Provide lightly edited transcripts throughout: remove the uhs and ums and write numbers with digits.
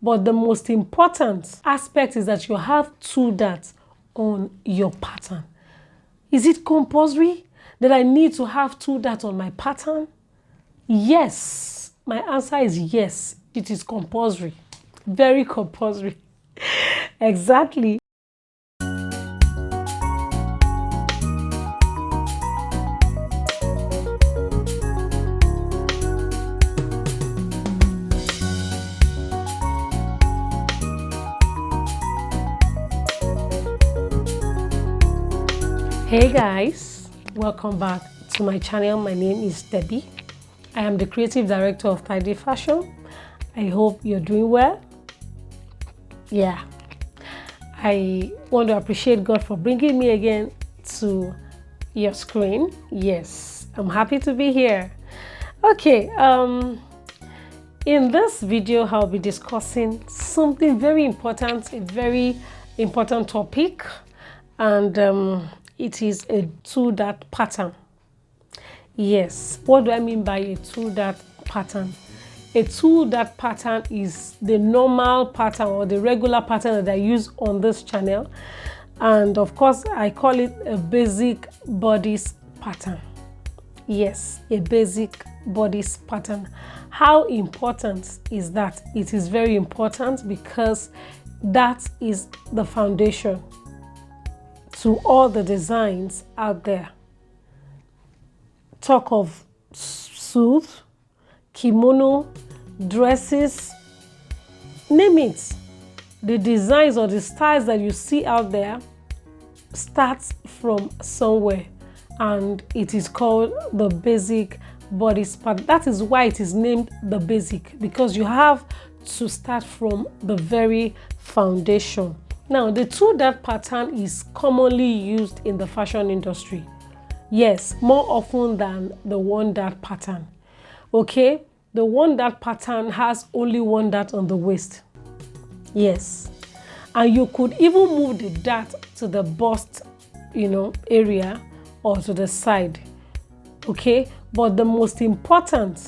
But the most important aspect is that you have two dots on your pattern. Is it compulsory that I need to have two dots on my pattern? Yes. My answer is yes. It is compulsory. Very compulsory. Exactly. Hey guys, welcome back to my channel. My name is Debbie. I am the creative director of Thydee Fashion. I hope you're doing well. Yeah, I want to appreciate God for bringing me again to your screen. Yes, I'm happy to be here. Okay, in this video I'll be discussing something very important, a very important topic, and it is a two-dot pattern. Yes, what do I mean by a two-dot pattern? A two-dot pattern is the normal pattern or the regular pattern that I use on this channel, and of course I call it a basic bodice pattern. Yes, a basic bodice pattern. How important is that? It is very important because that is the foundation to all the designs out there. Talk of suit, kimono, dresses, name it. The designs or the styles that you see out there starts from somewhere, and it is called the basic bodice pattern. That is why it is named the basic, because you have to start from the very foundation. Now, the two-dot pattern is commonly used in the fashion industry. Yes, more often than the one-dot pattern. Okay, the one-dot pattern has only one dot on the waist. Yes, and you could even move the dot to the bust, area or to the side. Okay, but the most important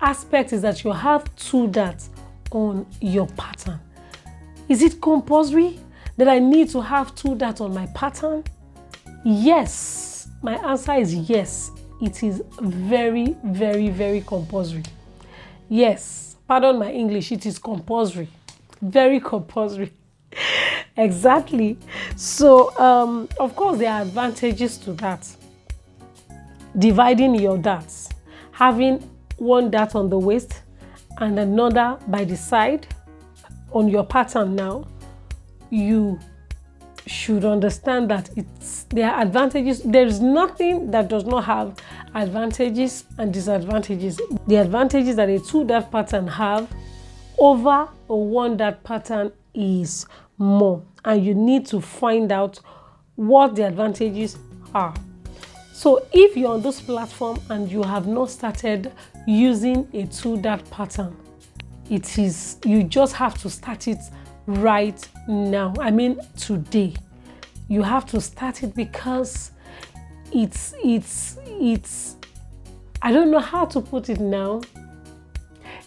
aspect is that you have two dots on your pattern. Is it compulsory that I need to have two dots on my pattern? Yes. My answer is yes. It is very, very, very compulsory. Yes. Pardon my English. It is compulsory. Very compulsory. Exactly. So, of course, there are advantages to that. Dividing your dots. Having one dot on the waist and another by the side on your pattern. Now you should understand that there are advantages. There is nothing that does not have advantages and disadvantages. The advantages that a two-dot pattern have over a one-dot pattern is more, and you need to find out what the advantages are. So if you're on this platform and you have not started using a two-dot pattern, you just have to start it right now. I mean today. You have to start it because it's I don't know how to put it now.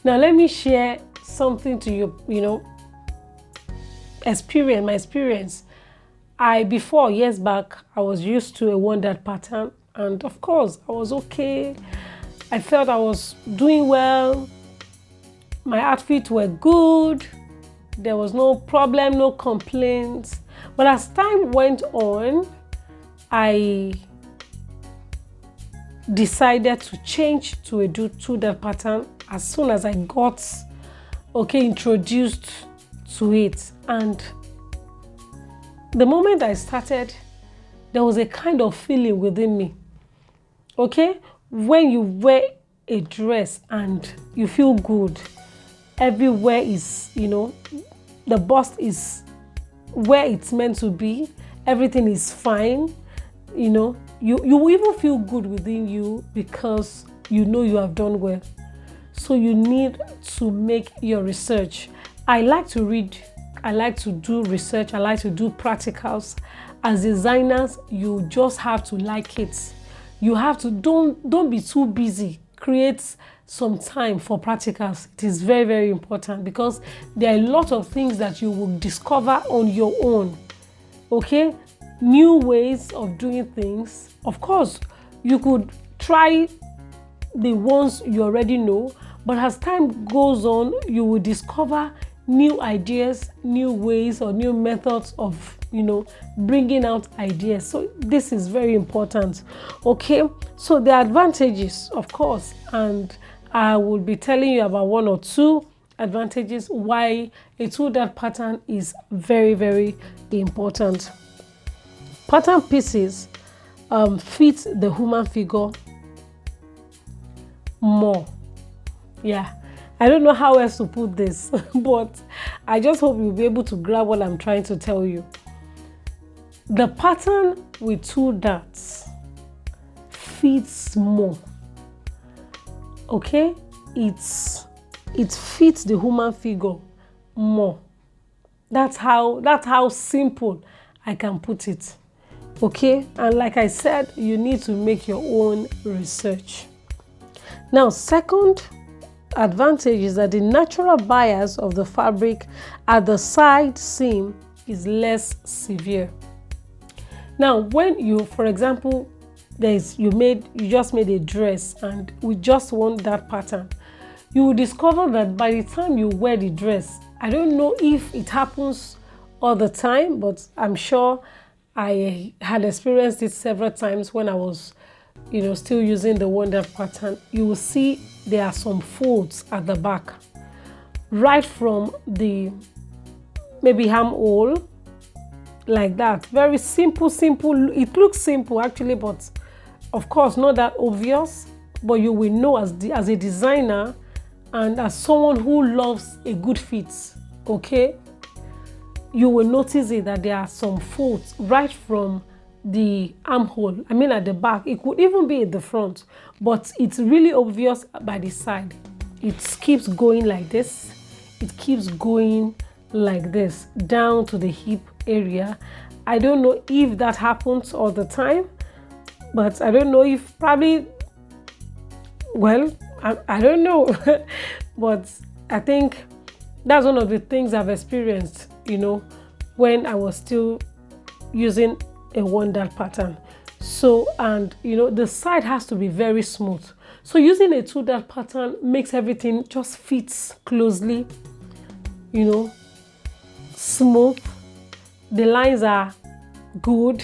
Now let me share something to you, my experience. Before years back, I was used to a one-dot pattern, and of course I was okay. I felt I was doing well. My outfits were good. There was no problem, no complaints. But as time went on, I decided to change to a two-dot pattern as soon as I got introduced to it. And the moment I started, there was a kind of feeling within me. Okay? When you wear a dress and you feel good, everywhere is, the bust is where it's meant to be, everything is fine, you will even feel good within you because you have done well. So you need to make your research. I like to read, I like to do research, I like to do practicals. As designers, you just have to like it. You have to, don't be too busy. Create some time for practicals. It is very, very important because there are a lot of things that you will discover on your own. Okay, new ways of doing things. Of course, you could try the ones you already know, but as time goes on, you will discover new ideas, new ways, or new methods of, bringing out ideas. So this is very important. Okay, so the advantages, of course, and I will be telling you about one or two advantages why a two-dot pattern is very, very important. Pattern pieces fit the human figure more. Yeah, I don't know how else to put this, but I just hope you'll be able to grab what I'm trying to tell you. The pattern with two dots fits more. Okay, it fits the human figure more. That's how simple I can put it. Okay, and like I said, you need to make your own research. Now, second advantage is that the natural bias of the fabric at the side seam is less severe. Now, when you, for example, you just made a dress and we just want that pattern, you will discover that by the time you wear the dress, I don't know if it happens all the time, but I'm sure I had experienced it several times when I was still using the wonder pattern. You will see there are some folds at the back, right from the maybe armhole, like that. Very simple. It looks simple actually, but of course not that obvious. But you will know as a designer and as someone who loves a good fit, okay, you will notice that there are some folds right from the armhole, at the back. It could even be at the front, but it's really obvious by the side. It keeps going like this. It keeps going like this down to the hip area. I don't know if that happens all the time, but I don't know if probably, well, I don't know. But I think that's one of the things I've experienced, when I was still using a one-dot pattern. So, and the side has to be very smooth. So using a two-dot pattern makes everything just fits closely, smooth. The lines are good.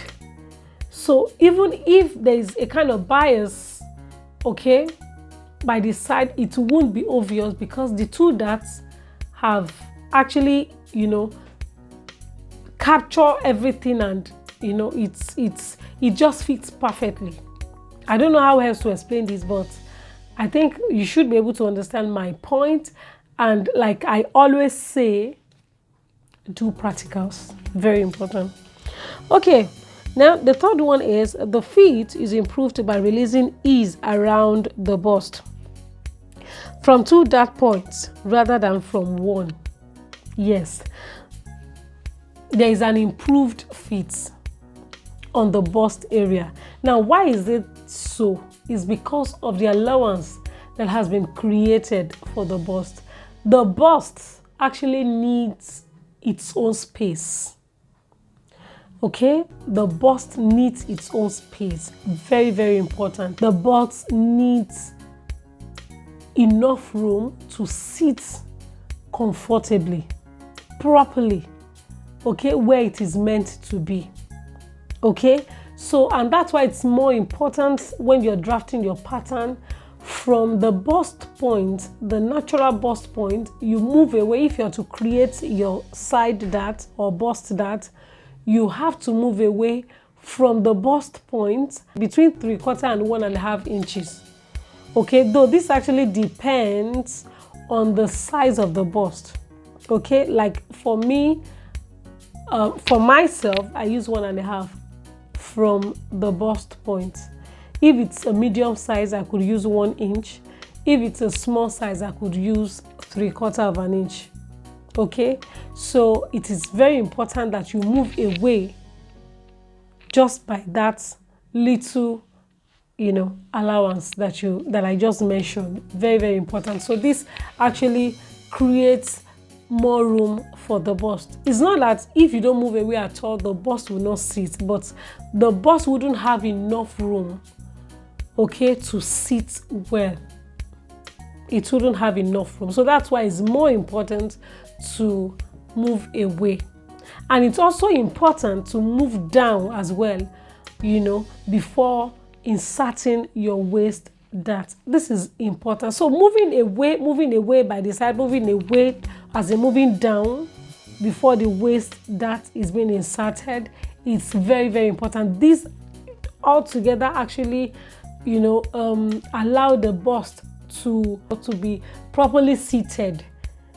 So even if there is a kind of bias, okay, by the side, it won't be obvious because the two dots have actually, capture everything, and it just fits perfectly. I don't know how else to explain this, but I think you should be able to understand my point. And like I always say, do practicals. Very important. Okay, now the third one is the fit is improved by releasing ease around the bust from two dot points rather than from one. Yes, there is an improved fit on the bust area. Now, why is it so? It's because of the allowance that has been created for the bust. The bust actually needs its own space. Okay, the bust needs its own space. Very, very important. The bust needs enough room to sit comfortably, properly, okay, where it is meant to be. Okay, so, and that's why it's more important when you're drafting your pattern from the bust point, the natural bust point, you move away. If you're to create your side dart or bust dart, you have to move away from the bust point between 3/4 and 1.5 inches. Okay, though this actually depends on the size of the bust. Okay, like for me, for myself, I use 1.5 from the bust point. If it's a medium size, I could use 1 inch. If it's a small size, I could use 3/4 inch. Okay, so it is very important that you move away just by that little allowance that I just mentioned. Very, very important. So this actually creates more room for the bust. It's not that if you don't move away at all, the bust will not sit, but the bust wouldn't have enough room, okay, to sit well. It wouldn't have enough room. So that's why it's more important to move away. And it's also important to move down as well, before inserting your waist dart. This is important. So moving away by the side, moving away as in moving down before the waist dart is being inserted, it's very, very important. This altogether actually, allow the bust to be properly seated,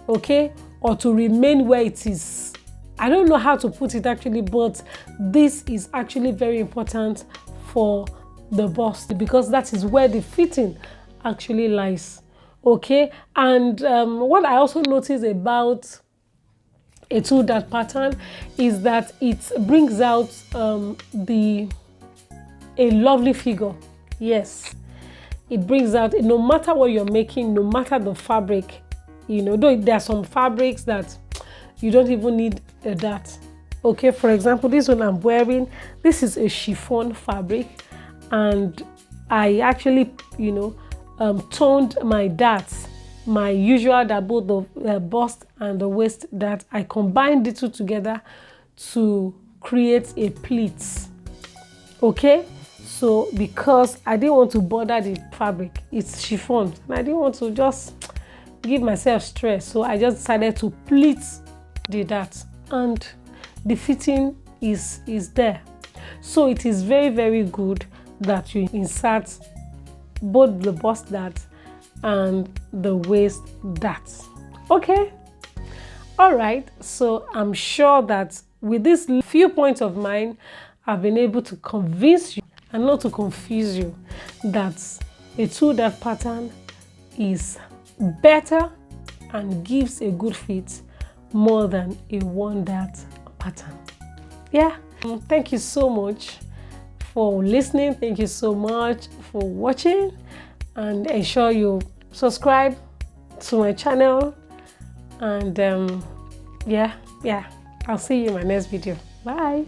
okay, or to remain where it is. I don't know how to put it actually, but this is actually very important for the bust because that is where the fitting actually lies, okay. And what I also noticed about a two dart pattern is that it brings out a lovely figure. Yes, it brings out, no matter what you're making, no matter the fabric, though there are some fabrics that you don't even need a dart, okay. For example, this one I'm wearing, this is a chiffon fabric, and I actually toned my darts, my usual dart, both the bust and the waist dart. I combined the two together to create a pleat, okay. So because I didn't want to bother the fabric, it's chiffon, and I didn't want to just give myself stress, so I just decided to pleat the dart, and the fitting is there. So it is very, very good that you insert both the bust dart and the waist dart, okay. All right, so I'm sure that with these few points of mine, I've been able to convince you and not to confuse you that a two dart pattern is better and gives a good fit more than a one dart pattern. Yeah, thank you so much for listening. Thank you so much for watching, and ensure you subscribe to my channel. And yeah, I'll see you in my next video. Bye.